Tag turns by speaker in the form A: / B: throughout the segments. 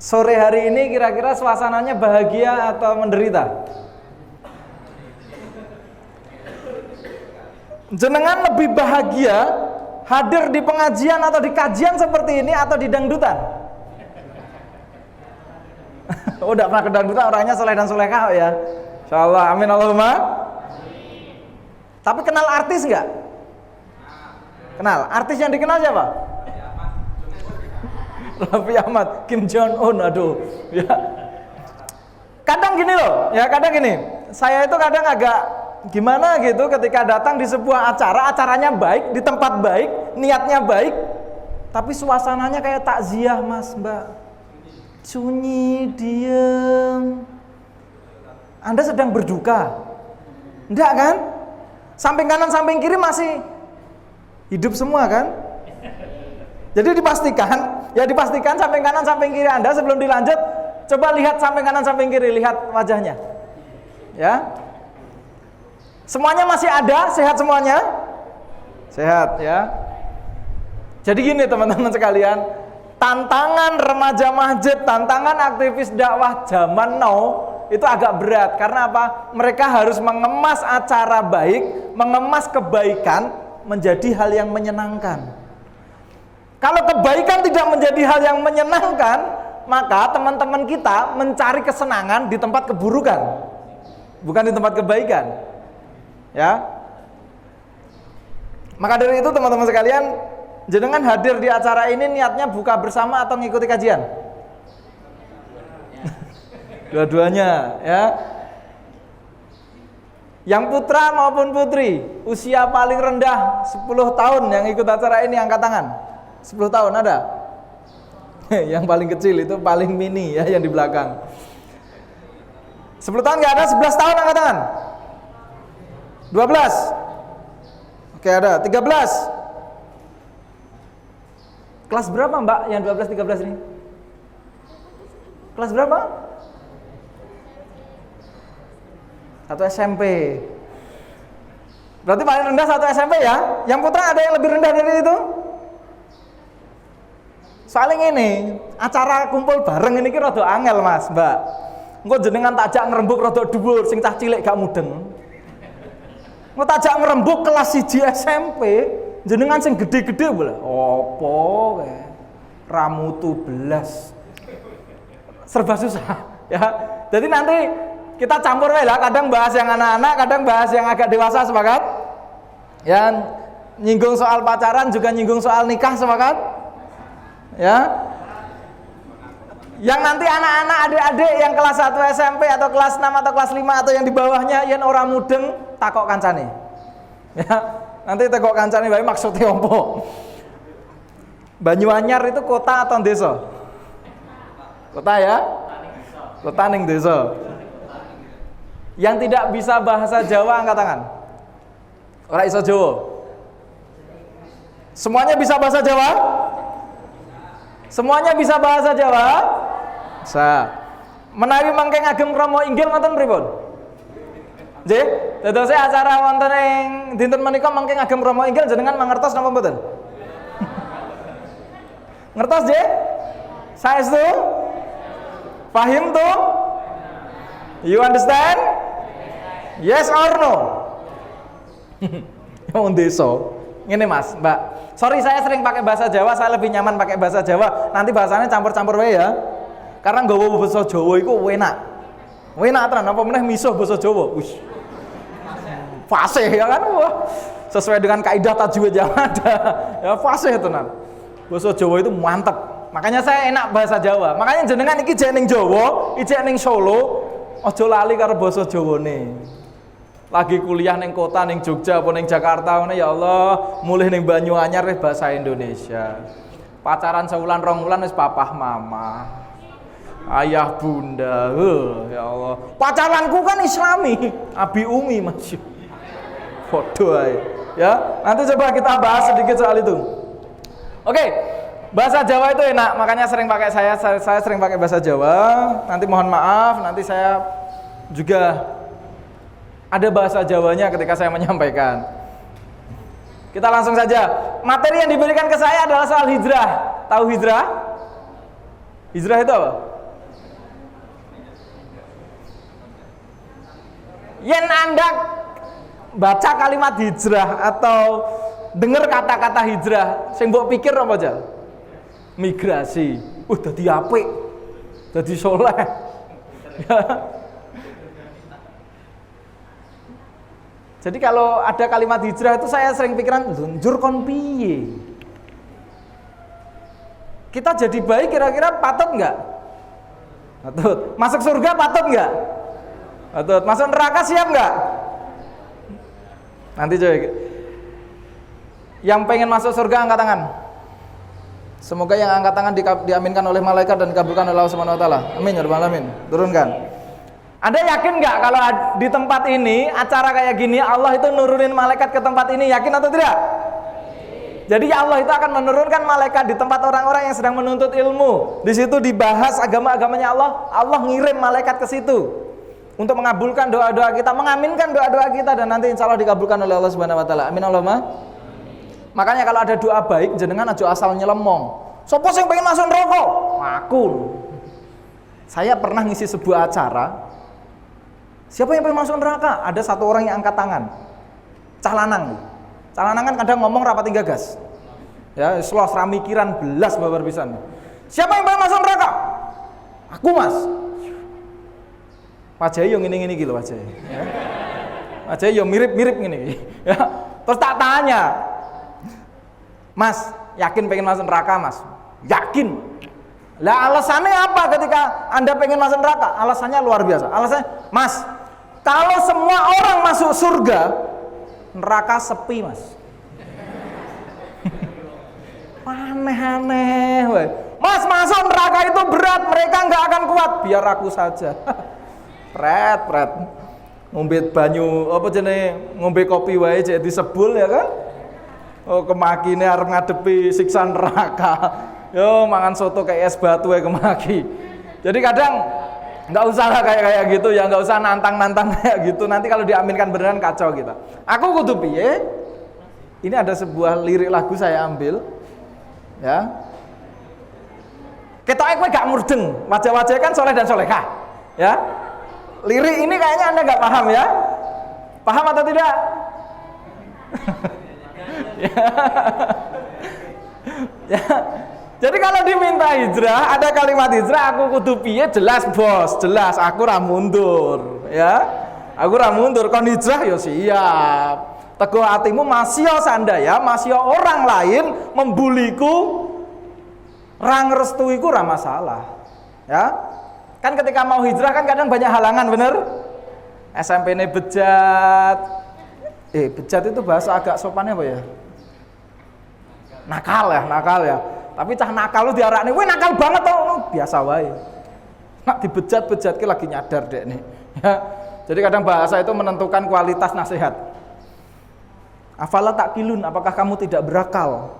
A: Sore hari ini kira-kira suasananya bahagia atau menderita? Jenengan lebih bahagia hadir di pengajian atau di kajian seperti ini atau di dangdutan? Udah pernah ke dangdutan, orangnya soleh dan solehah ya. Insyaallah, amin Allahumma. Tapi kenal artis nggak? Kenal. Artis yang dikenal siapa? Raffi Ahmad, Kim Jong Un, aduh. Ya. Kadang gini loh, ya kadang gini. Saya itu kadang agak gimana gitu ketika datang di sebuah acara, acaranya baik, di tempat baik, niatnya baik, tapi suasananya kayak takziah, Mas, Mbak. Sunyi, diem. Anda sedang berduka. Enggak kan? Samping kanan, samping kiri masih hidup semua kan? Jadi dipastikan samping kanan, samping kiri Anda sebelum dilanjut, coba lihat samping kanan, samping kiri, lihat wajahnya. Ya. Semuanya masih ada, sehat semuanya? Sehat ya. Jadi gini teman-teman sekalian, tantangan remaja masjid, tantangan aktivis dakwah zaman now itu agak berat. Karena apa? Mereka harus mengemas acara baik, mengemas kebaikan menjadi hal yang menyenangkan. Kalau kebaikan tidak menjadi hal yang menyenangkan, maka teman-teman kita mencari kesenangan di tempat keburukan, bukan di tempat kebaikan. Ya. Maka dari itu teman-teman sekalian, jenengan hadir di acara ini niatnya buka bersama atau ngikuti kajian? Dua-duanya, ya. Yang putra maupun putri, usia paling rendah 10 tahun yang ikut acara ini angkat tangan. 10 tahun ada? Yang paling kecil itu paling mini ya yang di belakang. 10 tahun nggak ada, 11 tahun angkat tangan. 12. Oke ada, 13. Kelas berapa Mbak yang 12 13 ini? Kelas berapa? Satu SMP. Berarti paling rendah satu SMP ya? Yang putra ada yang lebih rendah dari itu? Soalnya ini acara kumpul bareng ini kira rada angel Mas, Mbak. Engko jenengan takjak ngrembug rada dhuwur sing cah cilik gak mudeng. Engko takjak ngrembug kelas 1 SMP, jenengan sing gede-gede boleh. Opo kae? Ramutu belas. Serba susah ya. Jadi nanti kita campur wae lah, kadang bahas yang anak-anak, kadang bahas yang agak dewasa, sepakat? Ya, nyinggung soal pacaran juga nyinggung soal nikah, sepakat? Ya, yang nanti anak-anak adik-adik yang kelas 1 SMP atau kelas 6 atau kelas 5 atau yang di bawahnya yen ora mudeng takok kancane. Ya, nanti takok kancane wae maksudnya opo. Banyuanyar itu kota atau desa? Kota ya? Kota ning desa. Yang tidak bisa bahasa Jawa angkat tangan. Ora iso Jawa. Semuanya bisa bahasa Jawa? Semuanya bisa bahasa Jawa? Bisa. Menawi mangke ngagem krama inggil ngoten pripun? Nggih, dados acara wonten ing dinten menika mangke ngagem krama inggil jenengan mangertos napa mboten? Ngertos nggih? Saestu? Paham tuh? You understand? Yes or no? Yang desa. Ngene Mas, Mbak. Sorry saya sering pakai bahasa Jawa, saya lebih nyaman pakai bahasa Jawa. Nanti bahasanya campur-campur wae ya. Karena nggawa basa Jawa iku enak. Enak tenan apa meneh misuh basa Jawa. Wis. Fasih ya kan? Wah. Sesuai dengan kaidah tajwid yang ada. Ya fasih tenan. Basa Jawa itu mantep. Makanya saya enak bahasa Jawa. Makanya jenengan iki jek ning Jawa, ijek ning Solo, aja lali karo basa Jawane. Lagi kuliah ning kota ning Jogja apa ning Jakarta ngene ya Allah, mulih ning Banyuanyar wis bahasa Indonesia. Pacaran sewulan rong wulan wis papah mama. Ayah bunda. Ya Allah. Pacaranku kan Islami, Abi Umi Mas. Foto ae. Ya, nanti coba kita bahas sedikit soal itu. Oke. Bahasa Jawa itu enak, makanya sering pakai saya sering pakai bahasa Jawa. Nanti mohon maaf, nanti saya juga ada bahasa Jawanya ketika saya menyampaikan. Kita langsung saja. Materi yang diberikan ke saya adalah soal hijrah. Tahu hijrah? Hijrah itu apa? Yen Anda baca kalimat hijrah atau dengar kata-kata hijrah, sing mbok pikir apa aja? Migrasi. Dadi apik. Dadi soleh. Jadi kalau ada kalimat hijrah itu saya sering pikiran, njur kon piye? Kita jadi baik kira-kira patut enggak? Patut. Masuk surga patut enggak? Patut. Masuk neraka siap enggak? Nanti coba. Yang pengen masuk surga angkat tangan. Semoga yang angkat tangan diaminkan oleh malaikat dan dikabulkan oleh Allah Subhanahu wa taala. Amin ya rabbal alamin. Turunkan. Anda yakin nggak kalau di tempat ini acara kayak gini Allah itu nurunin malaikat ke tempat ini, yakin atau tidak? Jadi Allah itu akan menurunkan malaikat di tempat orang-orang yang sedang menuntut ilmu. Di situ dibahas agama-agamanya Allah, Allah ngirim malaikat ke situ untuk mengabulkan doa-doa kita, mengaminkan doa-doa kita, dan nanti insya Allah dikabulkan oleh Allah Subhanahu wa taala. Amin Allahumma. Makanya kalau ada doa baik jenengan aja asal nyelemong. Sopo sing pengen masuk neraka? Aku. Saya pernah ngisi sebuah acara. Siapa yang pengen masuk neraka? Ada satu orang yang angkat tangan. Cah lanang. Cah lanang kan kadang ngomong rapat gagas. Ya, selos ramikiran belas babar pisan. Siapa yang pengen masuk neraka? Aku, Mas. Wajahnya yo ngene-ngene iki lho wajahnya. Ya. Wajahnya yo mirip-mirip ngene. Ya. Terus tak tanya, Mas, yakin pengen masuk neraka, Mas? Yakin. Lah alasannya apa ketika Anda pengen masuk neraka? Alasannya luar biasa. Alasannya, Mas, kalau semua orang masuk surga, neraka sepi, Mas. Aneh-aneh, weh. Mas, masuk neraka itu berat, mereka nggak akan kuat. Biar aku saja. Pret. Ngombe banyu, apa jenenge? Ngombe kopi wae cek disebul ya kan? Oh, kemakine arep ngadepi siksa neraka. Yo mangan soto kayak es batu ya kemaki. Jadi kadang nggak usah lah kayak gitu ya, nggak usah nantang kayak gitu. Nanti kalau diaminkan beneran kacau kita. Aku kudu piye? Ini ada sebuah lirik lagu saya ambil, ya. Ketoke kowe gak murdeng, wajah-wajahnya kan soleh dan solehah, ya. Lirik ini kayaknya Anda nggak paham ya? Paham atau tidak? Ya. Jadi kalau diminta hijrah, ada kalimat hijrah, aku kudu piye, jelas bos, jelas aku ra mundur, ya. Aku ra mundur, kon hijrah ya siap. Teguh hatimu masih sandaya, masih orang lain membuliku, ra ngrestuiku ra masalah. Ya. Kan ketika mau hijrah kan kadang banyak halangan, bener? SMP ini bejat. Bejat itu bahasa agak sopannya apa ya? Nakal ya. Tapi cah nakal lu diarakne, "Weh nakal banget toh." Biasa wae. Nak dibejat-bejat ki lagi nyadar dek nih. Ya. Jadi kadang bahasa itu menentukan kualitas nasihat. Afala takilun, apakah kamu tidak berakal?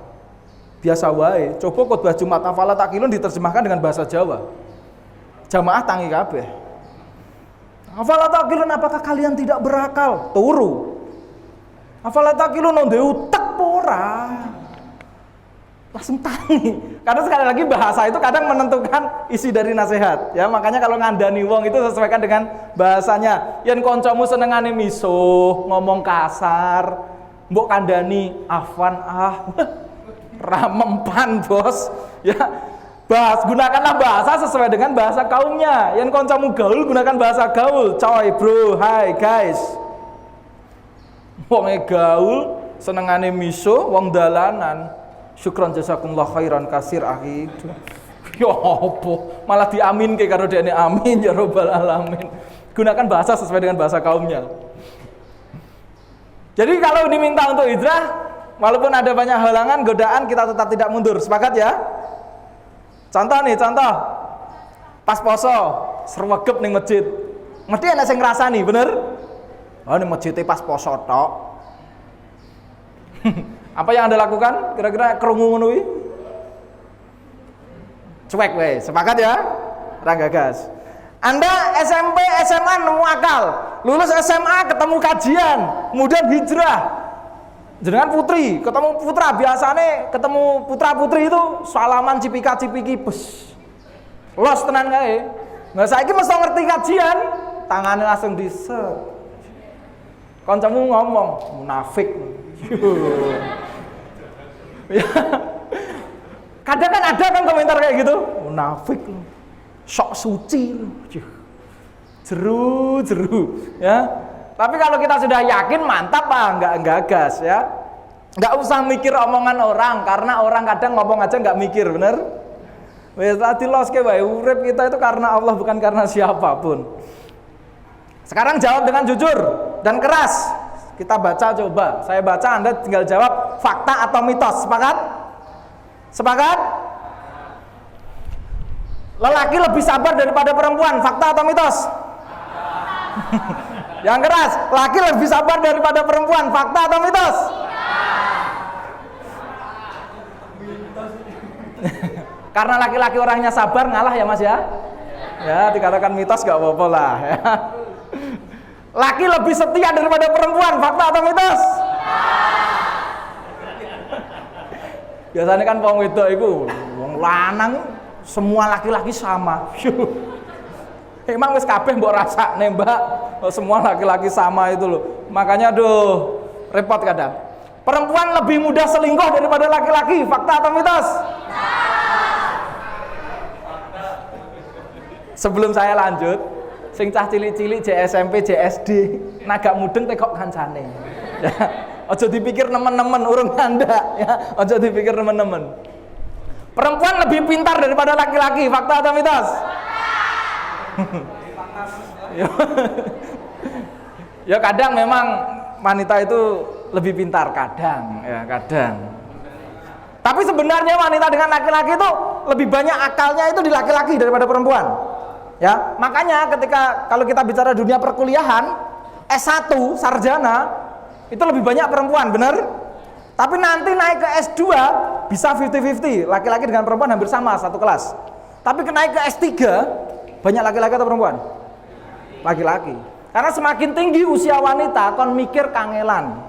A: Biasa wae. Coba khotbah Jumat afala takilun diterjemahkan dengan bahasa Jawa. Jamaah tangi kabeh. Afala takilun, apakah kalian tidak berakal? Turu. Afala takilun ndek utek ora. Langsung tangi. Karena sekali lagi bahasa itu kadang menentukan isi dari nasihat. Ya, makanya kalau ngandani wong itu sesuaikan dengan bahasanya. Yen koncomu senengane misuh, ngomong kasar, mbok kandani afwan ramempan bos. Ya, gunakanlah bahasa sesuai dengan bahasa kaumnya. Yen koncomu gaul, gunakan bahasa gaul. Coy, bro, hai guys. Wonge gaul, senengane misuh, wong dalanan. Syukran jazakumullah khairan kasir akhi. Ya apa? Malah diamin ke karo dekne amin ya rabbal alamin. Gunakan bahasa sesuai dengan bahasa kaumnya. Jadi kalau diminta untuk hijrah, walaupun ada banyak halangan, godaan, kita tetap tidak mundur. Sepakat ya? Contoh. Pas poso, sregep ning masjid. Mesti ana sing ngrasani, bener? Oh, ning masjid pas poso tok. Apa yang Anda lakukan? Kira-kira krungu ngono kuwi? Cuek wae. Sepakat ya? Ra gagas. Anda SMP, SMA nemu akal. Lulus SMA ketemu kajian, kemudian hijrah. Jenengan putri, ketemu putra, biasane ketemu putra-putri itu salaman cipika-cipiki bes. Los tenan kae. Nah saiki mesti ngerti kajian, tangannya langsung diset. Kancamu ngomong munafik. Ya. Kadang kan ada kan komentar kayak gitu, munafik, sok suci, jeru ya. Tapi kalau kita sudah yakin mantap nggak gas ya, nggak usah mikir omongan orang karena orang kadang ngomong aja nggak mikir, bener? Wes tadi loske wae urip kita itu karena Allah bukan karena siapapun. Sekarang jawab dengan jujur dan keras. Kita baca coba, saya baca Anda tinggal jawab fakta atau mitos. Sepakat? Sepakat? Lelaki lebih sabar daripada perempuan, fakta atau mitos? Yang keras, laki lebih sabar daripada perempuan, fakta atau mitos? Karena laki-laki orangnya sabar ngalah ya Mas ya? Ya dikatakan mitos gak apa-apa lah ya. Laki lebih setia daripada perempuan, fakta atau mitos? Biasanya kan wong wedok iku, wong lanang semua laki-laki sama. Emang wis kabeh mbok rasa nembak semua laki-laki sama itu loh. Makanya aduh repot kadang. Perempuan lebih mudah selingkuh daripada laki-laki, fakta atau mitos? Sebelum saya lanjut, sing cah cilik-cilik SMP, JSD, nagak mudeng tekok kancane. Ya, aja dipikir nemen-nemen urung nyandak ya, aja dipikir nemen-nemen. Perempuan lebih pintar daripada laki-laki, fakta atau mitos? Ya kadang memang wanita itu lebih pintar kadang, ya kadang. Tapi sebenarnya wanita dengan laki-laki itu lebih banyak akalnya itu di laki-laki daripada perempuan. Ya, makanya ketika kalau kita bicara dunia perkuliahan, S1 sarjana itu lebih banyak perempuan, benar? Tapi nanti naik ke S2 bisa 50-50, laki-laki dengan perempuan hampir sama satu kelas. Tapi naik ke S3 banyak laki-laki atau perempuan? Laki-laki. Karena semakin tinggi usia wanita kon mikir kangelan.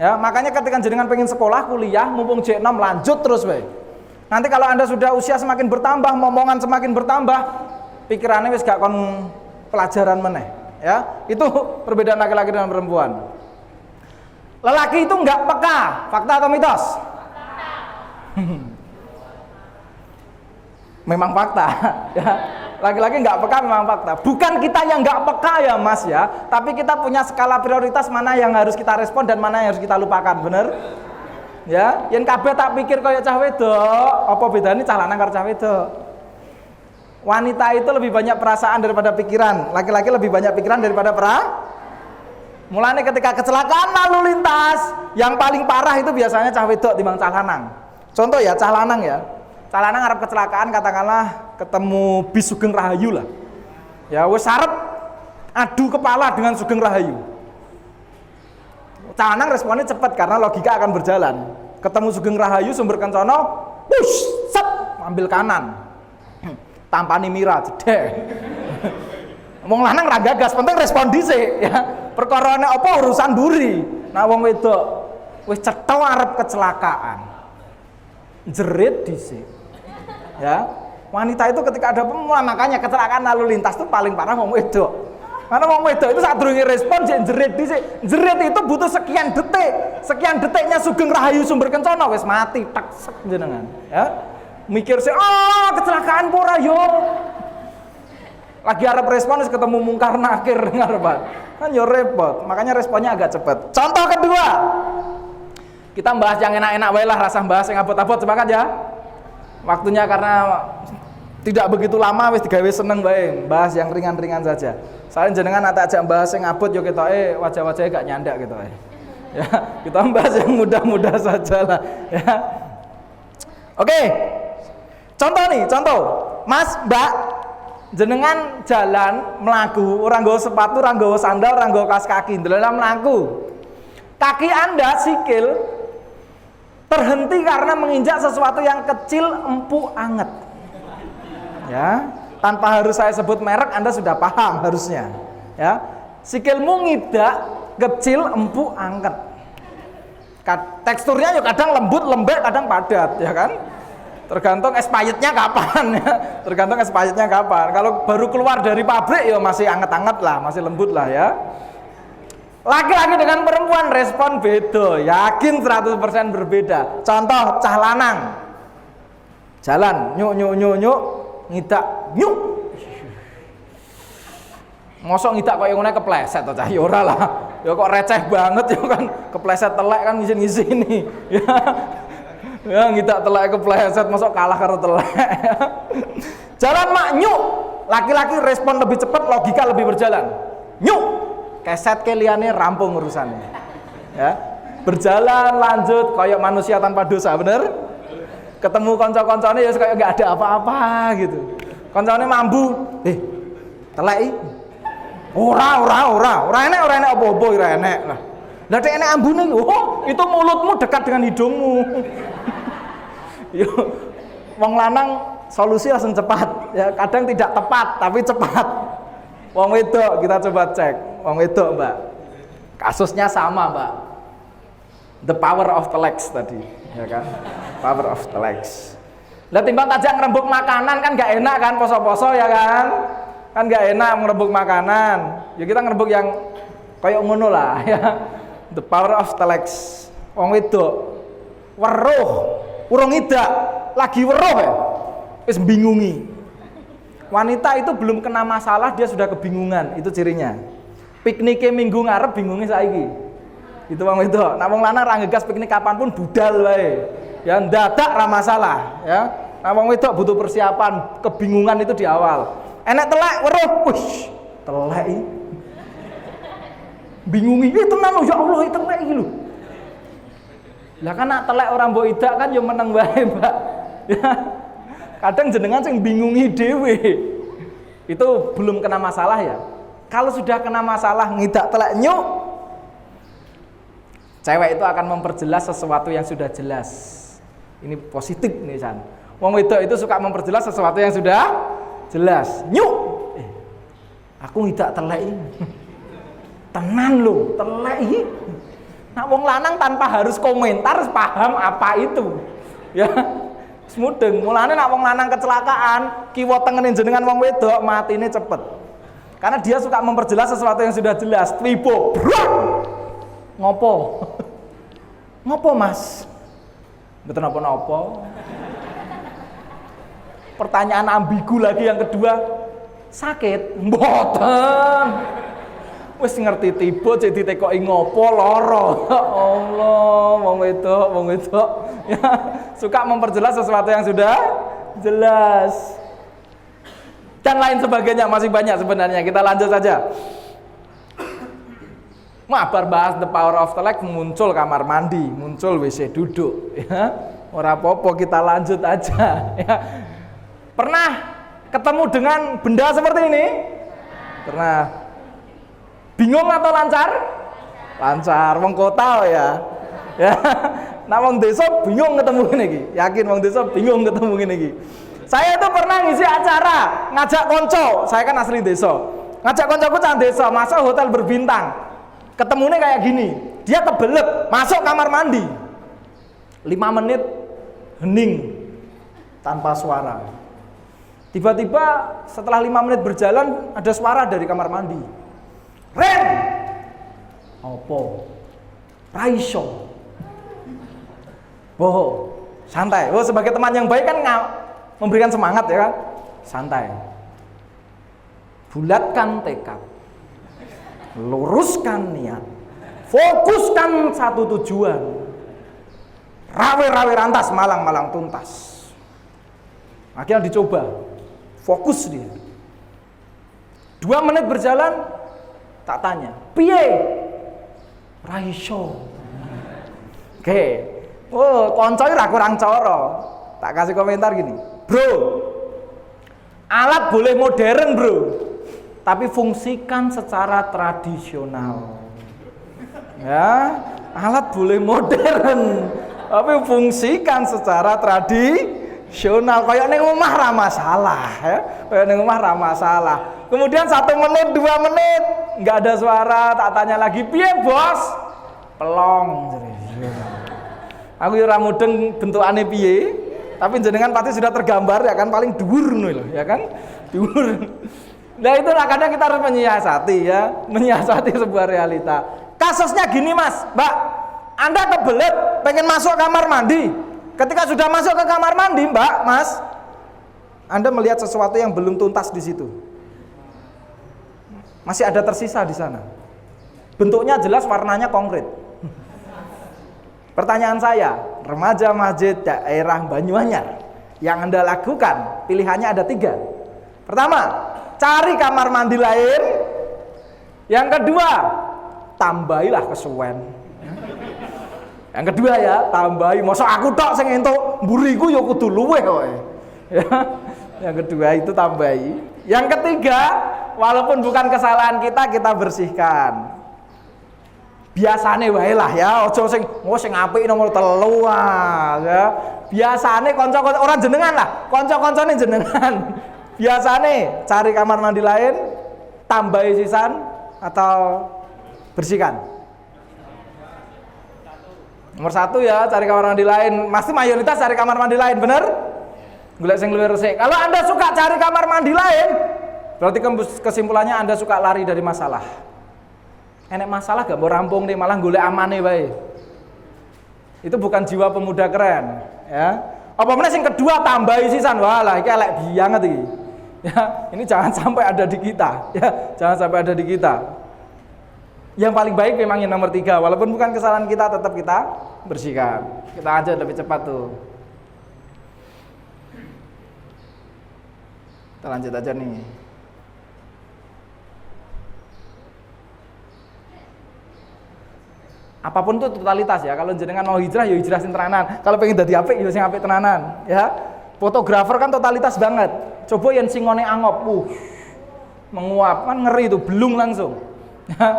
A: Ya, makanya ketika jenengan pengen sekolah, kuliah, mumpung J6 lanjut terus we. Nanti kalau Anda sudah usia semakin bertambah, momongan semakin bertambah, pikirannya wis gak kon pelajaran meneh, ya. Itu perbedaan laki-laki dan perempuan. Lelaki itu enggak peka, fakta atau mitos? Memang fakta, ya. Laki-laki nggak peka memang fakta. Bukan kita yang nggak peka ya Mas ya, tapi kita punya skala prioritas mana yang harus kita respon dan mana yang harus kita lupakan, bener? Ya, yang kabeh tak pikir kayak cah wedok, apa bedanya cah lanang karo cah wedok? Wanita itu lebih banyak perasaan daripada pikiran, laki-laki lebih banyak pikiran daripada Mulanya ketika kecelakaan lalu lintas, yang paling parah itu biasanya cah wedok timbang cah lanang. Contoh ya, cah lanang ya. Cah lanang ngarep kecelakaan katakanlah ketemu bis Sugeng Rahayu lah. Ya wis arep adu kepala dengan Sugeng Rahayu. Cah lanang responnya cepat karena logika akan berjalan. Ketemu Sugeng Rahayu sumber kencana, push, set, ambil kanan. Tampani mira jedek. Wong lanang ra gagas, penting respon dhisik ya. Perkarane apa urusan duri. Nah wong wedok wis cetha arep kecelakaan. Jerit dhisik. Ya, wanita itu ketika ada makanya kecelakaan lalu lintas itu paling parah wong wedok. Karena wong wedok itu saat durunge respon jerit dhisik. Jerit itu butuh sekian detik. Sekian detiknya Sugeng Rahayu sumber kencana wis mati tak sek jenengan, ya. Mikir sih, kecelakaan pora yo. Lagi arep respon ketemu mungkar nakir ngarepan. Kan yo repot. Makanya responnya agak cepat. Contoh kedua. Kita bahas yang enak-enak wae lah, rasa bahas yang abot-abot, sepakat ya? Waktunya karena tidak begitu lama wis digawe seneng bae, bahas yang ringan-ringan saja. Soalnya jenengan tak ajak bahas yang abot yo ketoke wajah-wajahnya gak nyandak gitu ya. Kita bahas yang mudah-mudah saja lah ya. Oke. Contoh, Mas, Mbak, jenengan jalan mlaku, ora nggawa sepatu, ora nggawa sandal, ora nggawa kaos kaki, ndelok mlaku. Kaki Anda sikil terhenti karena menginjak sesuatu yang kecil, empuk, anget. Ya, tanpa harus saya sebut merek Anda sudah paham harusnya. Ya, sikilmu ngidak, kecil, empuk, anget. Teksturnya ya kadang lembut, lembek, kadang padat, ya kan? Tergantung expirednya kapan ya. Tergantung expirednya kapan. Kalau baru keluar dari pabrik ya masih anget-anget lah, masih lembut lah ya. Laki-laki dengan perempuan respon beda, yakin 100% berbeda. Contoh cah lanang. Jalan, nyuk, ngidak, nyuk. Mosok ngidak kok ngene kepleset to cah ya ora lah. Ya kok receh banget ya kan, kepleset telek kan ngisin-ngisini. Ya. Ya ngidak telek kepleset mosok kalah karo telek. Jalan mak nyuk. Laki-laki respon lebih cepat, logika lebih berjalan. Nyuk. Keset ke liane rampung urusannya. Ya. Berjalan lanjut kayak manusia tanpa dosa, bener? Ketemu kanca-kancane ya kayak enggak ada apa-apa gitu. Kancane mambu, teleki. Ora enek apa-apa ora enek lah. Lah nek enek ambune, oh, itu mulutmu dekat dengan hidungmu. Yo, wong lanang solusi langsung cepat. Ya, kadang tidak tepat tapi cepat. Wong wedok kita coba cek. Wong wedok, Mbak. Kasusnya sama, Mbak. The power of the legs tadi, ya kan? Power of the legs. Lah timbang tajak ngerembuk makanan kan gak enak kan poso-poso ya kan? Kan gak enak ngerembuk makanan. Ya kita ngerembuk yang kayak ngono lah ya. The power of the legs. Wong wedok weruh, urung idak, lagi weruh ya. Wis bingungi. Wanita itu belum kena masalah dia sudah kebingungan, itu cirinya. Pikniknya minggu ngarep bingungi saiki. Itu wong wedok. Nek wong lanang ra ngegas piknik kapanpun budal wae. Ya ndadak ra masalah, ya. Nek wong wedok butuh persiapan, kebingungan itu di awal. Enek telek weruh, wis, telek iki. Bingungi, tenan ya Allah, telek iki lho. Lah kan nek telek ora mbok idak kan ya meneng wae, Mbak. Ya. Kadang jenengan sing bingungi dhewe. Itu belum kena masalah ya. Kalau sudah kena masalah ngidak telek nyuk, cewek itu akan memperjelas sesuatu yang sudah jelas. Ini positif nih San. Wong wedok itu suka memperjelas sesuatu yang sudah jelas. Nyuk, aku ngidak telek iki. Tenan lho, telek iki. Nah wong lanang tanpa harus komentar paham apa itu. Ya. Semudeng, mulane nek wong lanang kecelakaan, kiwa tengene jenengan wong wedok matine cepet. Karena dia suka memperjelas sesuatu yang sudah jelas. Twibo, ngopo? Ngopo Mas? Mboten napa-napa. Pertanyaan ambigu lagi yang kedua, sakit? Mboten. Wis ngerti tiba jadi ditekoki ngopo loro. Ya Allah, wong wedok ya, suka memperjelas sesuatu yang sudah jelas. Dan lain sebagainya masih banyak sebenarnya. Kita lanjut saja. Mabar bahas the power of the leg, muncul kamar mandi, muncul WC duduk ya. Ora apa-apa, kita lanjut aja ya. Pernah ketemu dengan benda seperti ini? Pernah. Bingung atau lancar? Lancar, wong kota ya. Ya. Nah wong desa bingung ketemu ngene iki. Yakin wong desa bingung ketemu ngene iki. Saya itu pernah ngisi acara, ngajak konco. Saya kan asli desa. Ngajak koncoku cah desa masuk hotel berbintang. Ketemunya kayak gini. Dia kebelet masuk kamar mandi. 5 menit hening tanpa suara. Tiba-tiba setelah 5 menit berjalan ada suara dari kamar mandi. Ren, opo, Raiso, boho, santai. Oh sebagai teman yang baik kan memberikan semangat ya kan, santai. Bulatkan tekad, luruskan niat, fokuskan satu tujuan. Rawe-rawe rantas, malang-malang tuntas. Akhirnya dicoba, fokus dia. 2 menit berjalan. Tak tanya, piye? Raiso. Oke. Oh, koncoe ra kurang cara. Tak kasih komentar gini. Bro. Alat boleh modern, Bro. Tapi fungsikan secara tradisional. Ya, alat boleh modern, tapi fungsikan secara tradisional. Kayak ning omah ra masalah, ya. Kayak ning omah ra masalah. Kemudian 1 menit, 2 menit, nggak ada suara, tak tanya lagi, piye bos? Pelong. Aku ora mudeng bentukane piye, tapi jenengan pasti sudah tergambar ya kan, paling dhuwur ngono lho, ya kan? Dhuwur. Nah itulah kadang kita harus menyiasati ya, menyiasati sebuah realita. Kasusnya gini Mas, Mbak. Anda kebelet pengen masuk kamar mandi. Ketika sudah masuk ke kamar mandi, Mbak, Mas, Anda melihat sesuatu yang belum tuntas di situ. Masih ada tersisa di sana. Bentuknya jelas, warnanya konkret. Pertanyaan saya, remaja masjid daerah Banyuanyar, yang Anda lakukan, pilihannya ada 3. Pertama, cari kamar mandi lain. Yang kedua, tambahilah kesuwen. Yang kedua ya, tambahi. Masa aku tok sing entuk, mburiku ya kudu luweh kowe. Ya. Yang kedua itu tambahi. Yang ketiga, walaupun bukan kesalahan kita, kita bersihkan. Biasane wae lah ya, aja sing apik nomor 3 ya. Biasane kanca-kanca orang jenengan lah, kanca-kancane jenengan. Biasane cari kamar mandi lain, tambahi sisan atau bersihkan. Nomor 1 ya, cari kamar mandi lain. Pasti mayoritas cari kamar mandi lain, bener? Golek sing luwih resik. Kalau Anda suka cari kamar mandi lain, berarti kesimpulannya Anda suka lari dari masalah. Enek masalah gak mau rampung nih, malah golek amane wae. Itu bukan jiwa pemuda keren, ya. Apa meneh sing kedua tambahi sisan, walah iki elek banget iki. Ya, ini jangan sampai ada di kita, ya. Jangan sampai ada di kita. Yang paling baik memang yang nomor 3, walaupun bukan kesalahan kita, tetap kita bersihkan. Kita aja lebih cepat tuh. Kita lanjut aja nih. Apapun itu totalitas ya. Kalau jenengan mau hijrah, ya hijrah sing tenanan. Kalau pengen dadi apik, ya sing apik tenanan, ya. Fotografer kan totalitas banget. Coba yang singone angop, menguap kan ngeri itu, belum langsung. Ya.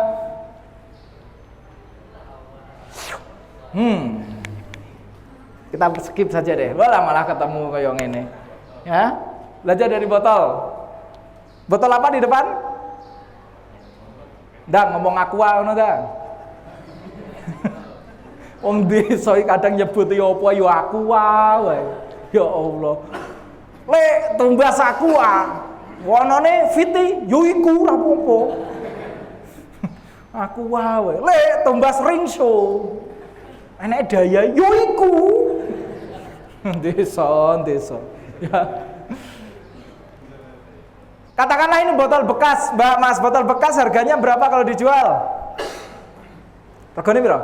A: Kita skip saja deh. Walah malah ketemu kayak ngene. Ya. Belajar dari botol. Botol apa di depan? Dang ngomong aqua ngono dang. Wong desa kadang nyebut ya apa ya aqua wae. Ya Allah. Lek tumbas aqua, wonone fiti yo iku ora apa-apa. Aqua wae. Lek tumbas ringso, enek daya yo iku. Desa. Ya. Katakanlah ini botol bekas, Mbak Mas, botol bekas harganya berapa kalau dijual? Regane piro?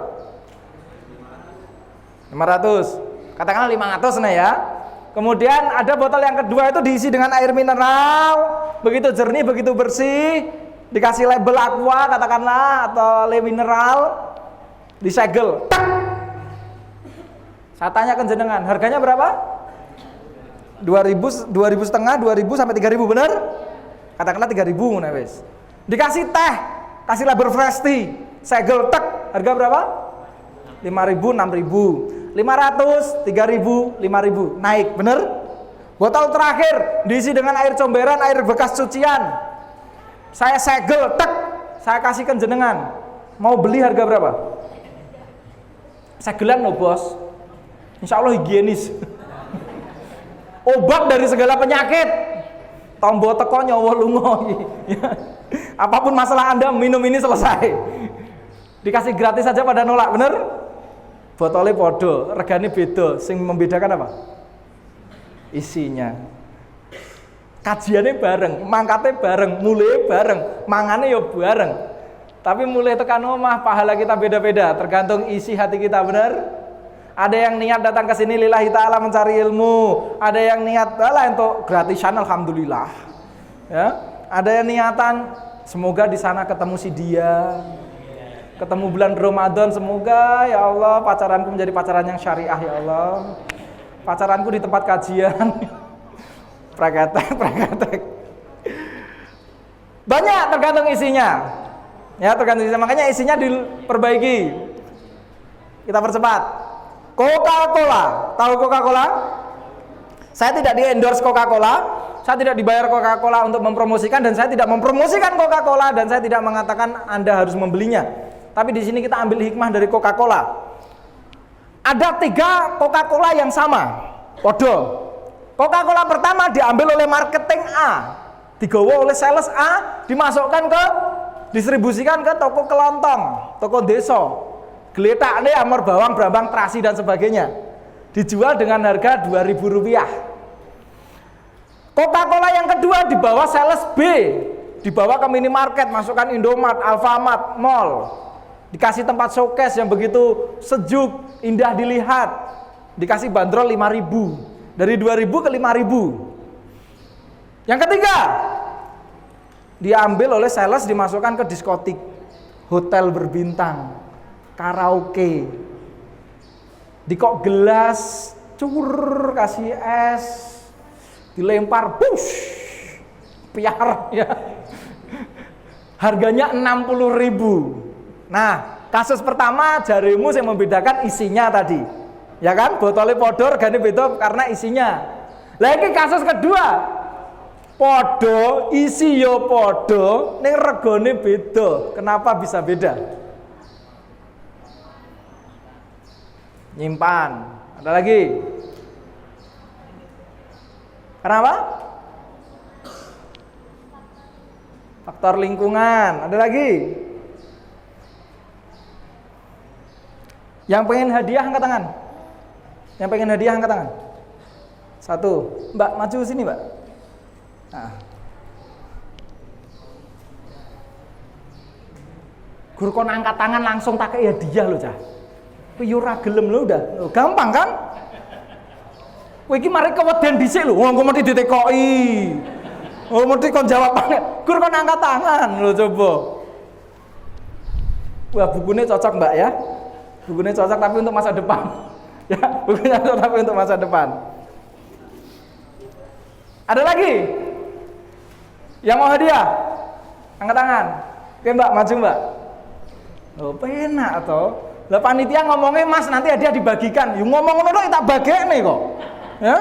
A: 500. Katakanlah 500 nih ya. Kemudian ada botol yang kedua itu diisi dengan air mineral, begitu jernih, begitu bersih, dikasih label aqua katakanlah atau le mineral, disegel. Tak. Saya tanyakan jenengan, harganya berapa? 2.000, 2.500, 2.000 sampai 3.000 bener? Katakanlah 3.000 ngono wis. Dikasih teh, kasih label fresh tea, segel tek, harga berapa? 5.000, 6.000, 500, 3.000, 5.000, naik, bener? Botol terakhir diisi dengan air comberan, air bekas cucian. Saya segel tek, saya kasihkan jenengan. Mau beli harga berapa? Segelan loh bos. Insya Allah higienis. Obat dari segala penyakit. Tombo teko nyawa lunga. Apapun masalah Anda, minum ini selesai. Dikasih gratis saja pada nolak, bener? Botolnya podo, regane beda. Sing membedakan apa? Isinya. Kajiannya bareng, mangkatnya bareng, mulai bareng, mangannya ya bareng. Tapi mulai tekan omah, pahala kita beda-beda, tergantung isi hati kita, bener? Ada yang niat datang ke sini lillahi ta'ala mencari ilmu, ada yang niat untuk gratisan alhamdulillah. Ya, ada yang niatan semoga di sana ketemu si dia. Ketemu bulan Ramadan, semoga ya Allah pacaranku menjadi pacaran yang syariah ya Allah. Pacaranku di tempat kajian. Praketek. Banyak tergantung isinya. Ya, tergantung isinya. Makanya isinya diperbaiki. Kita percepat. Coca-Cola, tahu Coca-Cola? Saya tidak di-endorse Coca-Cola, saya tidak dibayar Coca-Cola untuk mempromosikan, dan saya tidak mempromosikan Coca-Cola, dan saya tidak mengatakan Anda harus membelinya. Tapi di sini kita ambil hikmah dari Coca-Cola. Ada 3 Coca-Cola yang sama, podo. Coca-Cola pertama diambil oleh marketing A, digawa oleh sales A, dimasukkan ke distribusikan ke toko kelontong, toko desa. Geletak nih amor bawang, brambang, terasi dan sebagainya. Dijual dengan harga Rp2.000. Coca-Cola yang kedua dibawa sales B, dibawa ke minimarket, masukkan Indomart, Alfamart, mall. Dikasih tempat showcase yang begitu sejuk, indah dilihat. Dikasih bandrol 5.000. Dari 2.000 ke 5.000. Yang ketiga, diambil oleh sales, dimasukkan ke diskotik, hotel berbintang, karaoke. Dikok gelas, cur, kasih es, dilempar, push, piar ya. Harganya 60.000. Nah, kasus pertama jarimu yang membedakan isinya tadi. Ya kan? Botolnya podor, gane beda karena isinya. Lagi kasus kedua, podo, isi yo podo, ning regane beda. Kenapa bisa beda? Nyimpan. Ada lagi? Kenapa? Faktor lingkungan. Ada lagi? Yang pengen hadiah angkat tangan. Yang pengen hadiah angkat tangan. 1. Mbak, maju sini, Mbak. Nah. Guru kon angkat tangan langsung tak kei hadiah lho, Cah. Kowe yo ora gelem lho udah. Gampang kan? Kowe iki mari keweden dhisik lho, wong kok mesti ditekoki. Oh, mesti kon jawab banget. Guru kon angkat tangan lho coba. Wah, bukunya cocok, Mbak ya. Bukunya cocok tapi untuk masa depan. Ya, bukunya cocok tapi untuk masa depan. Ada lagi? Yang mau hadiah? Angkat tangan. Oke, Mbak, maju, Mbak. Oh, penak atau? Lah panitia ngomongnya, Mas, nanti hadiah dibagikan. Yo ngomong ngono tok tak bagekne kok. Ya.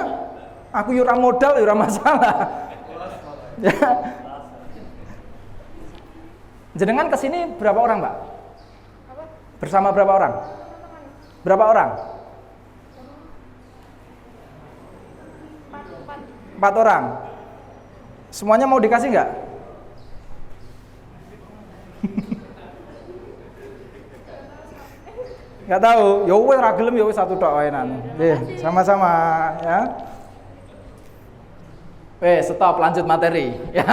A: Aku yo ora modal, yo ora masalah. Ya. Jenengan kesini berapa orang, Mbak? Bersama berapa orang? Berapa orang? 4 orang. Semuanya mau dikasih nggak? Nggak tahu. Ya wes ra gelem ya wes satu tok wae nan. Nggih, sama-sama ya. Wes, stop, lanjut materi ya.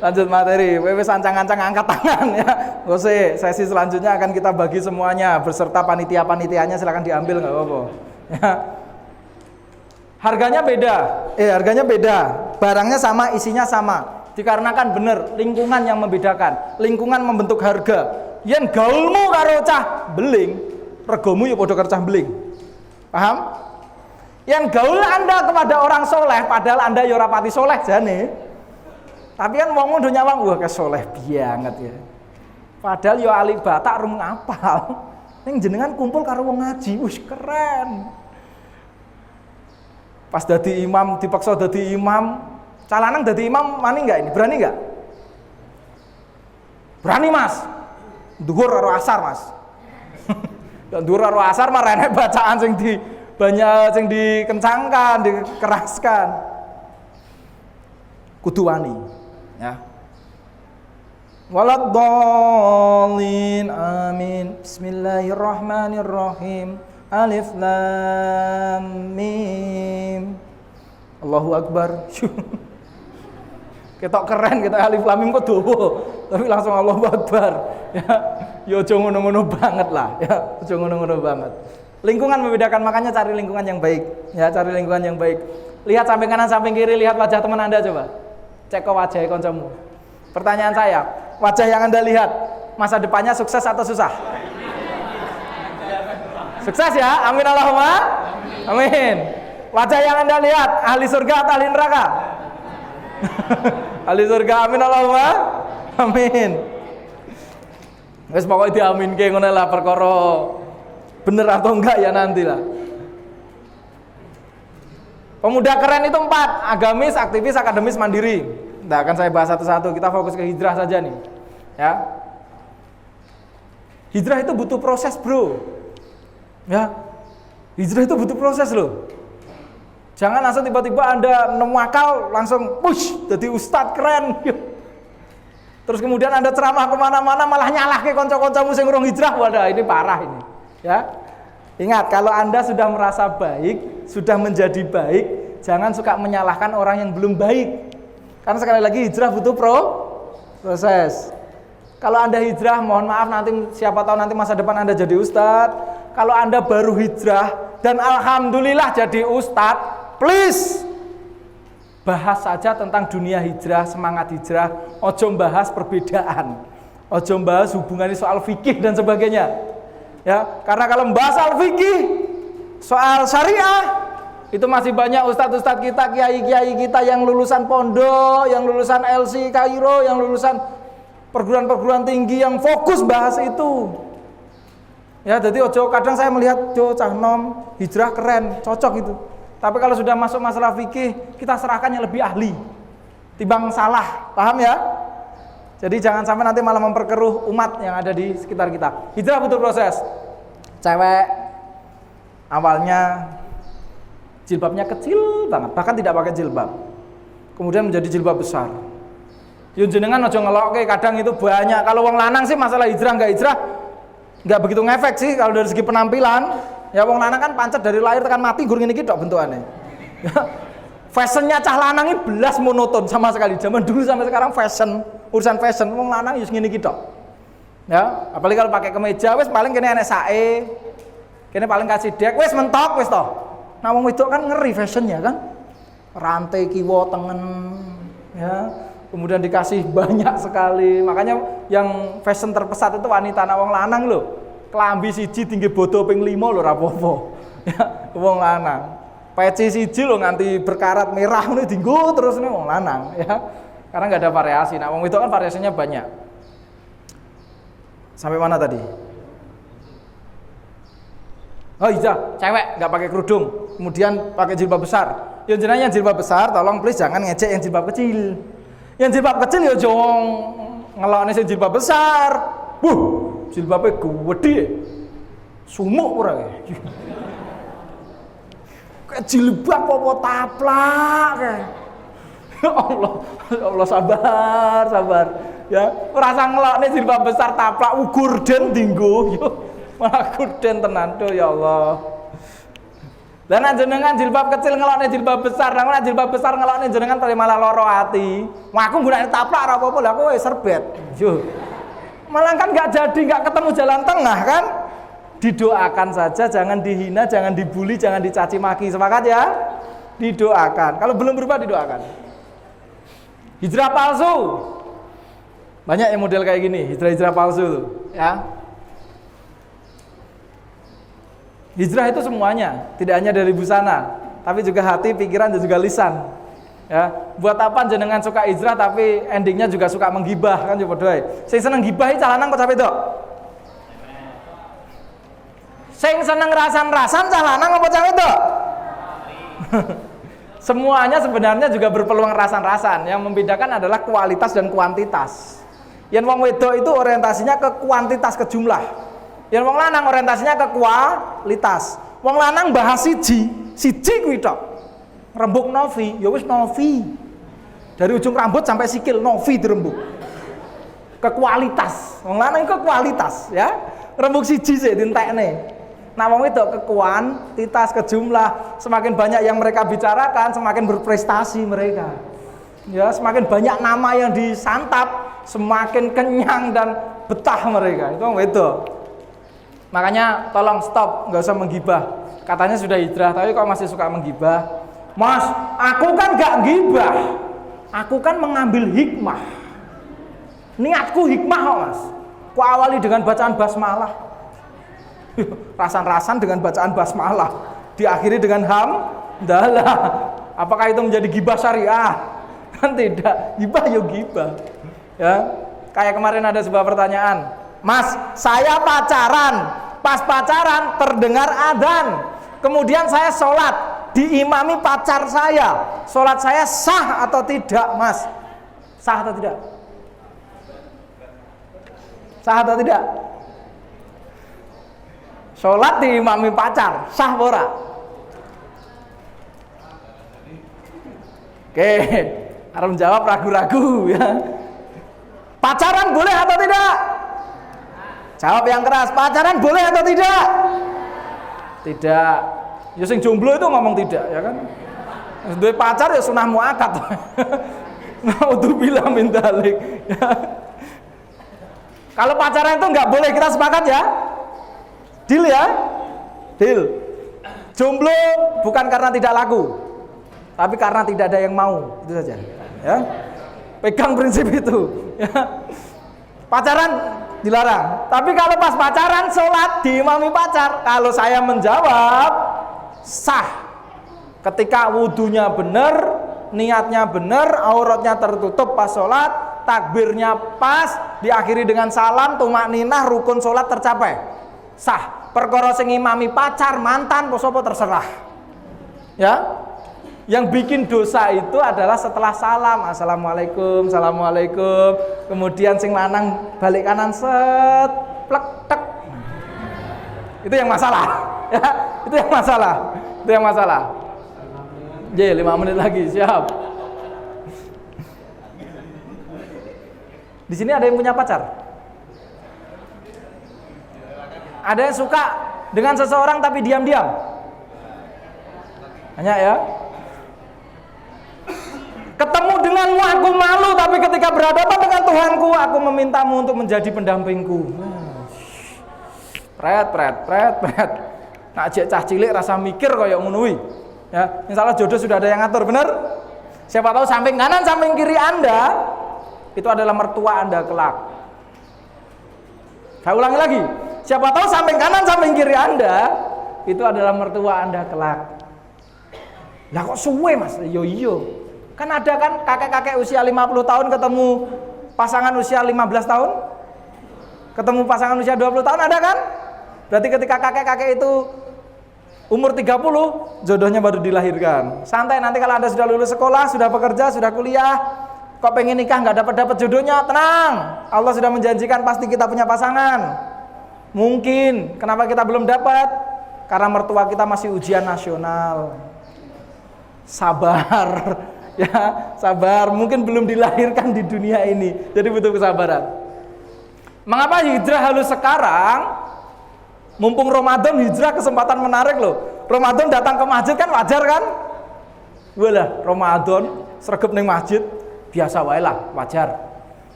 A: Lanjut materi, wes ancang-ancang angkat tangan ya. Gose, sesi selanjutnya akan kita bagi semuanya beserta panitia-panitianya, silakan diambil nggak apa-apa. Ya. Harganya beda, barangnya sama, isinya sama. Dikarenakan bener lingkungan yang membedakan, lingkungan membentuk harga. Yen gaulmu karo cah beling, regomu ya padha karo cah beling. Paham? Yang gaul Anda kepada orang soleh, padahal Anda ya ora pati soleh jane. Tapi kan wong udah nyawang, wah kesoleh banget ya. Padahal yo ahli Batak rum ngapal. Ning jenengan kumpul karo wong ngaji, wis keren. Pas dadi imam, dipaksa dadi imam, calanang dadi imam mani enggak ini? Berani enggak? Berani, Mas. Dhuwur karo asar, Mas. Dan dhuwur karo asar mah enek bacaan sing di banyak sing dikencangkan, dikeraskan. Kudu wani. Ya. Waladhdallin amin. Bismillahirrahmanirrahim. Alif lam mim. Allahu akbar. Ketok keren, ketok alif lam mim kok dawa, tapi langsung Allahu akbar. Ya, yo aja ngono-ngono banget lah, ya. Aja ngono-ngono banget. Lingkungan membedakan, makanya cari lingkungan yang baik. Ya, cari lingkungan yang baik. Lihat samping kanan, samping kiri, lihat wajah teman Anda coba. Cek ke wajah kancamu. Pertanyaan saya, wajah yang Anda lihat masa depannya sukses atau susah? Sukses ya, amin Allahumma amin. Wajah yang Anda lihat ahli surga atau ahli neraka? Ahli surga, amin Allahumma amin. Wes pokoknya diaminke ngono lah, perkara bener atau enggak ya nantilah. Pemuda keren itu 4, agamis, aktivis, akademis, mandiri. Nah, akan saya bahas satu-satu. Kita fokus ke hijrah saja nih. Ya. Hijrah itu butuh proses, bro. Ya. Hijrah itu butuh proses loh. Jangan langsung tiba-tiba Anda nemu akal langsung push jadi ustadz keren. Terus kemudian Anda ceramah kemana-mana malah nyalah ke konco-koncomu sing urung hijrah. Wadah, ini parah ini. Ya, ingat kalau Anda sudah merasa baik, sudah menjadi baik, jangan suka menyalahkan orang yang belum baik. Karena sekali lagi hijrah butuh proses. Kalau Anda hijrah, mohon maaf nanti siapa tahu nanti masa depan Anda jadi ustadz. Kalau Anda baru hijrah dan alhamdulillah jadi ustadz, please bahas saja tentang dunia hijrah, semangat hijrah. Ojo bahas perbedaan, ojo bahas hubungannya soal fikih dan sebagainya. Ya, karena kalau membahas soal fikih, soal syariah, itu masih banyak ustadz-ustadz kita, kiai-kiai kita yang lulusan pondok, yang lulusan LC Kairo, yang lulusan perguruan-perguruan tinggi yang fokus bahas itu. Ya, jadi ojo kadang saya melihat cah nom hijrah keren, cocok itu. Tapi kalau sudah masuk masalah fikih, kita serahkan yang lebih ahli timbang salah, paham ya? Jadi jangan sampai nanti malah memperkeruh umat yang ada di sekitar kita. Hijrah butuh proses. Cewek awalnya jilbabnya kecil banget, bahkan tidak pakai jilbab. Kemudian menjadi jilbab besar. Yun jenengan aja ngelokke, kadang itu banyak. Kalau wong lanang sih masalah hijrah enggak begitu ngefek sih kalau dari segi penampilan. Ya wong lanang kan pancet dari lahir tekan mati gur ngene iki tok bentukane. Ya. Fashionnya cah lanang iki belas monoton sama sekali. Zaman dulu sampai sekarang urusan fashion wong lanang ya ngene iki tok. Ya, apalagi kalau pakai kemeja wis paling kene enek sae. Kene paling kasih dek wis mentok wis toh. Nah wong wedok kan ngeri fashionnya kan. Rantai kiwa tengen ya. Kemudian dikasih banyak sekali. Makanya yang fashion terpesat itu wanita anak wong lanang lho. Klambi siji tinggi bodo ping 5 lho ora apa-apa. Ya, wong lanang. Peci siji lho nganti berkarat merah ngene dienggo terus nih wong lanang ya. Karena enggak ada variasi. Nah, wong itu kan variasinya banyak. Sampai mana tadi? Oh iya, cewek enggak pakai kerudung, kemudian pakai jilbab besar. Ya jenengan jilbab besar, tolong please jangan ngecek yang jilbab kecil. Yang jilbab kecil ya jong ngelokne sing jilbab besar. Jilbabnya gede, sumuk ora ya. Kayak jilbab apa taplak kayak. Ya Allah sabar. Ya, rasa ngelokne jilbab besar taplak gorden dinggo. Yo, malah gorden tenan tuh ya Allah. Lah nek jenengan jilbab kecil ngelokne jilbab besar, nek jilbab besar ngelokne jenengan malah lara ati. Wah aku nggunakne taplak ora apa-apa, lah aku wis serbet. Yo. Malah kan nggak ketemu jalan tengah kan. Didoakan saja, jangan dihina, jangan dibully, jangan dicaci maki. Sepakat ya? Didoakan. Kalau belum berubah didoakan. Hijrah palsu. Banyak yang model kayak gini, hijrah palsu tuh, ya. Hijrah itu semuanya, tidak hanya dari busana, tapi juga hati, pikiran dan juga lisan. Ya, buat apa jenengan suka hijrah tapi endingnya juga suka menggibah kan coba doy. Sing seneng gibah iki lanang kok capek tok. Sing seneng rasan-rasan cah lanang apa capek tok? Semuanya sebenarnya juga berpeluang rasan-rasan. Yang membedakan adalah kualitas dan kuantitas. Yang wong wedok itu orientasinya ke kuantitas, ke jumlah. Yang wong lanang orientasinya ke kualitas. Wong lanang bahas siji kuwi tok. Rembuk novi, ya wis novi. Dari ujung rambut sampai sikil novi dirembuk. Ke kualitas. Wong lanang ke kualitas, ya. Rembuk siji sik dientekne. Nah, wong itu ke kuantitas, ke jumlah. Semakin banyak yang mereka bicarakan, semakin berprestasi mereka. Ya, semakin banyak nama yang disantap, semakin kenyang dan betah mereka. Itu wong itu. Makanya tolong stop, nggak usah menggibah. Katanya sudah hijrah, tapi kok masih suka menggibah? Mas, aku kan gak gibah. Aku kan mengambil hikmah. Niatku hikmah kok, Mas. Ku awali dengan bacaan basmalah. Rasan-rasan dengan bacaan basmalah. Diakhiri dengan hamdalah. Apakah itu menjadi gibah syariah? Kan tidak. Gibah ya gibah. Ya. Kayak kemarin ada sebuah pertanyaan. Mas, saya pacaran. Pas pacaran terdengar adzan. Kemudian saya sholat. Diimami pacar saya, sholat saya sah atau tidak, Mas? Sah atau tidak? Sah atau tidak? Sholat diimami pacar, sah ora? Oke, harus menjawab ragu-ragu ya. Pacaran boleh atau tidak? Jawab yang keras, pacaran boleh atau tidak? Tidak. Ya sing jomblo itu ngomong tidak, ya kan? Duwe pacar ya sunah muakat. Naudzubillah min dzalik. Kalau pacaran itu nggak boleh, kita sepakat ya? Deal ya? Deal. Jomblo bukan karena tidak laku, tapi karena tidak ada yang mau, itu saja. Ya, pegang prinsip itu. Ya. Pacaran dilarang, tapi kalau pas pacaran sholat diimami pacar, kalau saya menjawab sah. Ketika wudunya benar, niatnya benar, auratnya tertutup pas sholat, takbirnya pas, diakhiri dengan salam, tumakninah, rukun sholat tercapai, sah. Perkara sing imami pacar, mantan, posopo terserah. Ya, yang bikin dosa itu adalah setelah salam, assalamualaikum, assalamualaikum, kemudian sing lanang balik kanan set, plek tek, itu yang masalah. Ya, itu yang masalah, itu yang masalah. J, 5 menit lagi, siap. Di sini ada yang punya pacar? Ada yang suka dengan seseorang tapi diam-diam? Hanya ya. Ketemu denganmu aku malu, tapi ketika berhadapan dengan Tuhanku aku memintamu untuk menjadi pendampingku. Pret. Nak jek cah cilik rasa mikir kaya ngono kuwi. Ya, insyaallah jodoh sudah ada yang ngatur, bener? Siapa tahu samping kanan samping kiri Anda itu adalah mertua Anda kelak. Saya ulangi lagi. Siapa tahu samping kanan samping kiri Anda itu adalah mertua Anda kelak. Lah kok suwe Mas? Yo. Kan ada kan kakek-kakek usia 50 tahun ketemu pasangan usia 15 tahun? Ketemu pasangan usia 20 tahun ada kan? Berarti ketika kakek-kakek itu umur 30, jodohnya baru dilahirkan. Santai, nanti kalau Anda sudah lulus sekolah, sudah bekerja, sudah kuliah, kok pengen nikah nggak dapat jodohnya, tenang. Allah sudah menjanjikan pasti kita punya pasangan. Mungkin, kenapa kita belum dapat? Karena mertua kita masih ujian nasional. Sabar, ya, sabar. Mungkin belum dilahirkan di dunia ini, jadi butuh kesabaran. Mengapa hijrah halus sekarang? Mumpung Ramadan, hijrah kesempatan menarik loh. Ramadan datang ke masjid kan wajar kan? Walah, Ramadan sregep ning masjid, biasa wae lah, wajar.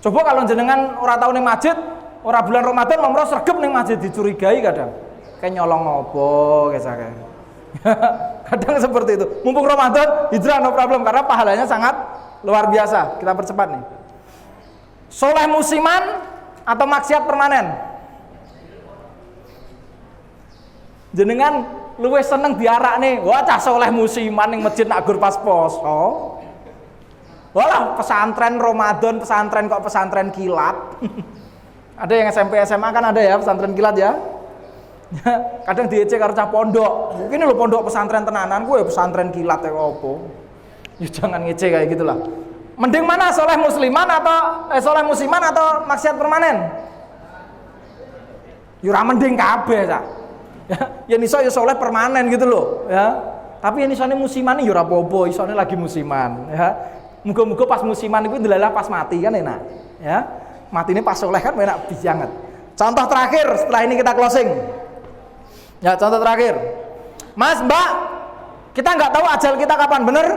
A: Coba kalau jenengan ora tau ning masjid, ora bulan Ramadan nomor sregep ning masjid, dicurigai kadang. Kayak nyolong opo kayak. Kadang seperti itu. Mumpung Ramadan, hijrah no problem karena pahalanya sangat luar biasa. Kita percepat nih. Soleh musiman atau maksiat permanen? Jenengan luwih seneng diarak nih. Wah, cah soleh musiman ning masjid nak gur pas poso. Walah, pesantren Ramadan, pesantren kok pesantren kilat. Ada yang SMP SMA kan ada ya pesantren kilat ya. Kadang diece karo cah pondok. Mungkin lho pondok pesantren tenanan, gue pesantren kilat ya opo. Ya jangan ngece kayak gitulah. Mending mana soleh musliman atau soleh musiman atau maksiat permanen? Ya ora mending kabeh cah. Ya iso ya soleh permanen gitu loh, ya. Tapi yang isone musiman ya ora apa-apa, isone lagi musiman, ya. Muga-muga pas musiman itu ndelalah pas mati kan enak, ya. Mati ini pas soleh kan enak banget. Contoh terakhir setelah ini kita closing. Ya, contoh terakhir. Mas, Mbak, kita nggak tahu ajal kita kapan, bener?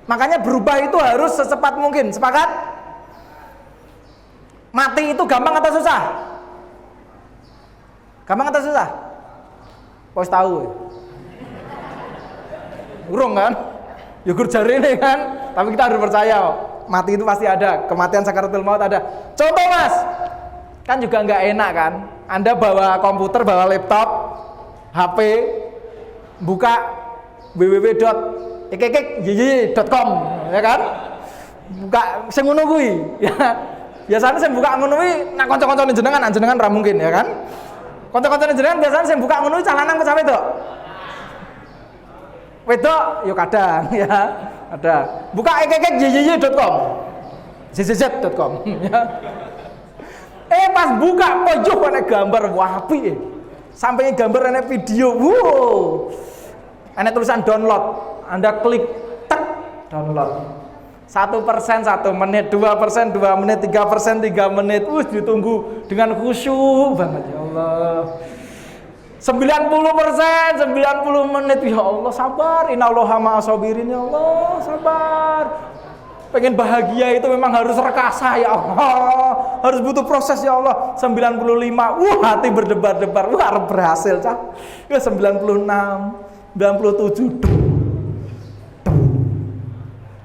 A: Makanya berubah itu harus secepat mungkin. Sepakat? Mati itu gampang atau susah? Gampang atau susah? Pos tahu. Urung kan? Ya gur jari ini kan. Tapi kita harus percaya, mati itu pasti ada. Kematian sakaratul maut ada. Contoh Mas, kan juga nggak enak kan? Anda bawa komputer, bawa laptop, HP, buka www.ikikik.com, ya kan? Buka sing ngono kuwi, ya. Biasanya saya buka ngono kuwi nak kanca-kancane jenengan ra mungkin, ya kan? Kanca-kancane jenengan biasanya saya buka ngono kuwi calanan ke wedok. Wedok yo kadang ya, ada. Buka ikikik.com. zzz.com ya. Pas buka pojok ana gambar wah apik. Sampai gambar ana video. Wow. Ana tulisan download. Anda klik tek download. 1% 1 menit, 2% 2 menit, 3% 3 menit. Ditunggu dengan khusyuk banget ya Allah. 90% 90 menit ya Allah, sabar. Innallaha ma'as-sabirin ya Allah, sabar. Pengen bahagia itu memang harus rekasa ya Allah. Harus butuh proses ya Allah. 95, hati berdebar-debar. Harus berhasil, Cah. Ya 96, 97,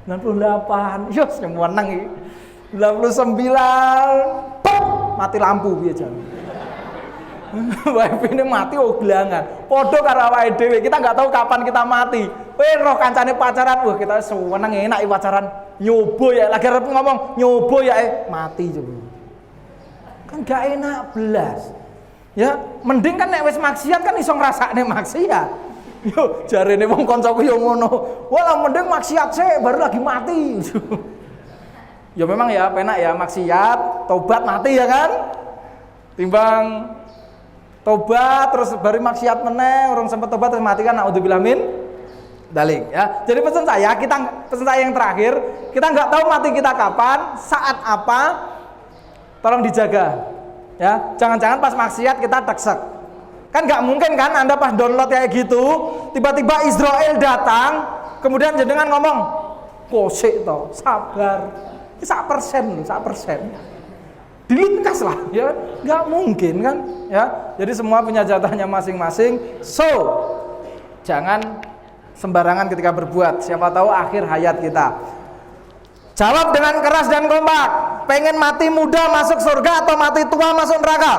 A: 98, yo semua menang iki. 99, mati lampu piye jan. Wifi ini mati gelangan. Podo karo awake dhewe, kita enggak tahu kapan kita mati. Kowe roh kancane pacaran, kita seneng enak pacaran. Nyoba ya, lagi arep ngomong nyoba ya mati coba. Kan gak enak belas. Ya, mending kan nek wis maksiat kan iso ngrasakne maksiat. Yo jarene wong kancaku yo ngono. Walah mending maksiat sih baru lagi mati. Ya memang ya penak ya maksiat, tobat mati ya kan? Timbang tobat terus baru maksiat meneh, orang sempat tobat terus mati kan naudzubillah min dalik ya. Jadi pesan saya yang terakhir, kita nggak tahu mati kita kapan, saat apa, tolong dijaga ya. Jangan-jangan pas maksiat kita teksek. Kan nggak mungkin kan Anda pas download kayak gitu, tiba-tiba Israel datang, kemudian jenengan ngomong, kosek toh, sabar, 1%, dilingkas lah, ya nggak mungkin kan, ya. Jadi semua punya jatahnya masing-masing. So, jangan sembarangan ketika berbuat. Siapa tahu akhir hayat kita. Jawab dengan keras dan kompak. Pengen mati muda masuk surga atau mati tua masuk neraka?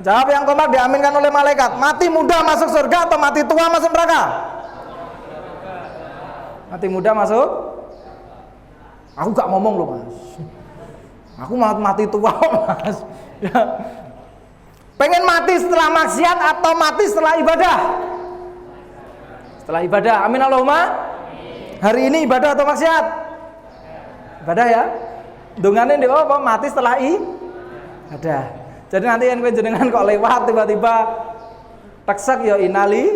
A: Jawab yang kompak diaminkan oleh malaikat. Mati muda masuk surga atau mati tua masuk neraka? Mati muda masuk? Aku gak ngomong loh mas. Aku mati tua mas. Ya. Pengen mati setelah maksiat atau mati setelah ibadah? Setelah ibadah. Amin Allahumma. Hari ini ibadah atau maksiat? Ibadah ya. Dungane ndek apa mati setelah ibadah. Jadi nanti yang jenengan kok lewat tiba-tiba teksek ya inali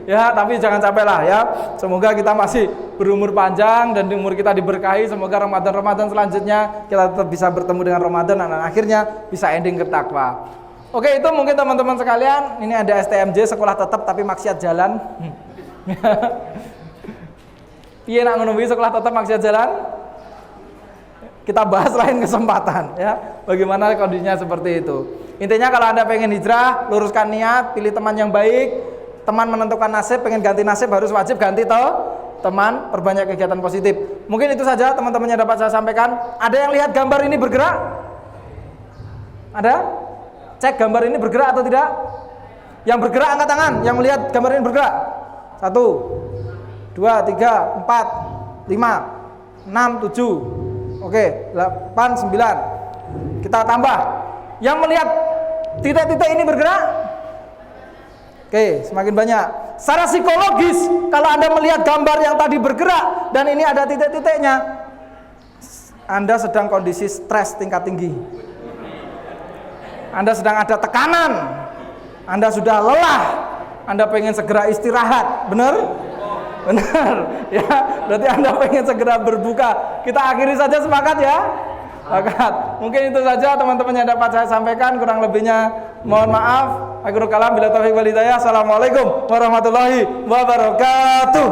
A: ya, tapi jangan capek lah ya. Semoga kita masih berumur panjang dan umur kita diberkahi. Semoga Ramadan selanjutnya kita tetap bisa bertemu dengan Ramadan dan akhirnya bisa ending ke takwa. Oke, itu mungkin teman-teman sekalian. Ini ada STMJ, sekolah tetap tapi maksiat jalan. Piye nak ngono sekolah tetap maksiat jalan? Kita bahas lain kesempatan ya. Bagaimana kondisinya seperti itu. Intinya kalau Anda pengen hijrah, luruskan niat, pilih teman yang baik. Teman menentukan nasib, pengen ganti nasib harus wajib ganti toh. Teman, perbanyak kegiatan positif. Mungkin itu saja teman-teman yang dapat saya sampaikan. Ada yang lihat gambar ini bergerak? Ada? Cek gambar ini bergerak atau tidak? Yang bergerak angkat tangan. Yang melihat gambar ini bergerak. 1, 2, 3, 4, 5, 6, 7. Oke, 8, 9. Kita tambah. Yang melihat titik-titik ini bergerak? Oke, semakin banyak. Secara psikologis, kalau Anda melihat gambar yang tadi bergerak dan ini ada titik-titiknya, Anda sedang kondisi stres tingkat tinggi. Anda sedang ada tekanan. Anda sudah lelah. Anda pengen segera istirahat. Benar? Benar. Ya, berarti Anda pengen segera berbuka. Kita akhiri saja, sepakat ya? Sepakat. Mungkin itu saja teman-teman yang dapat saya sampaikan. Kurang lebihnya mohon maaf. Akhirul kalam bila taufiq wal hidayah. Assalamualaikum warahmatullahi wabarakatuh.